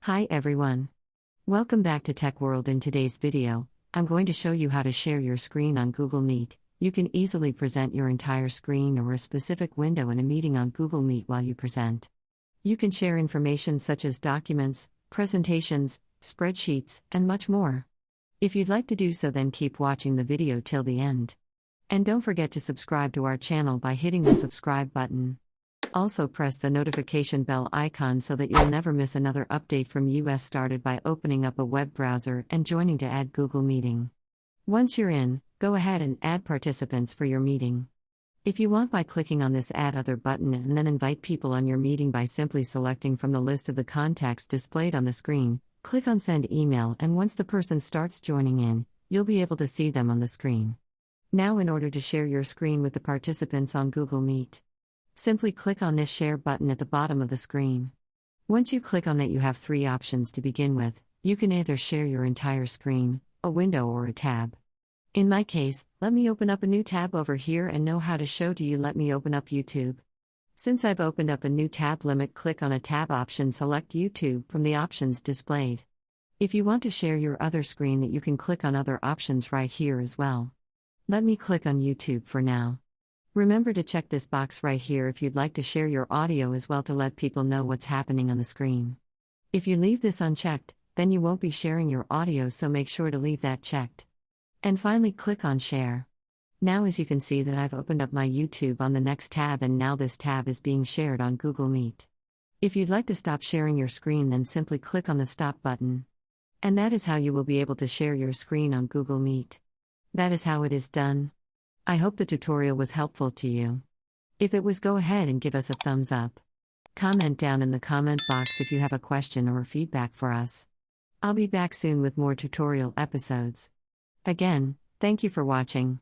Hi everyone. Welcome back to Tech World. In today's video, I'm going to show you how to share your screen on Google Meet. You can easily present your entire screen or a specific window in a meeting on Google Meet while you present. You can share information such as documents, presentations, spreadsheets, and much more. If you'd like to do so, then keep watching the video till the end. And don't forget to subscribe to our channel by hitting the subscribe button. Also press the notification bell icon so that you'll never miss another update from us. Started by opening up a web browser and joining to add Google Meeting. Once you're in, go ahead and add participants for your meeting. If you want, by clicking on this Add Other button, and then invite people on your meeting by simply selecting from the list of the contacts displayed on the screen. Click on Send Email, and once the person starts joining in, you'll be able to see them on the screen. Now, in order to share your screen with the participants on Google Meet, simply click on this Share button at the bottom of the screen. Once you click on that, you have three options to begin with. You can either share your entire screen, a window, or a tab. In my case, let me open up a new tab over here and know how to show to you. Let me open up YouTube. Since I've opened up a new tab, click on a tab option, select YouTube from the options displayed. If you want to share your other screen, that you can click on other options right here as well. Let me click on YouTube for now. Remember to check this box right here if you'd like to share your audio as well, to let people know what's happening on the screen. If you leave this unchecked, then you won't be sharing your audio, so make sure to leave that checked. And finally, click on Share. Now, as you can see, that I've opened up my YouTube on the next tab, and now this tab is being shared on Google Meet. If you'd like to stop sharing your screen, then simply click on the Stop button. And that is how you will be able to share your screen on Google Meet. That is how it is done. I hope the tutorial was helpful to you. If it was, go ahead and give us a thumbs up. Comment down in the comment box if you have a question or feedback for us. I'll be back soon with more tutorial episodes. Again, thank you for watching.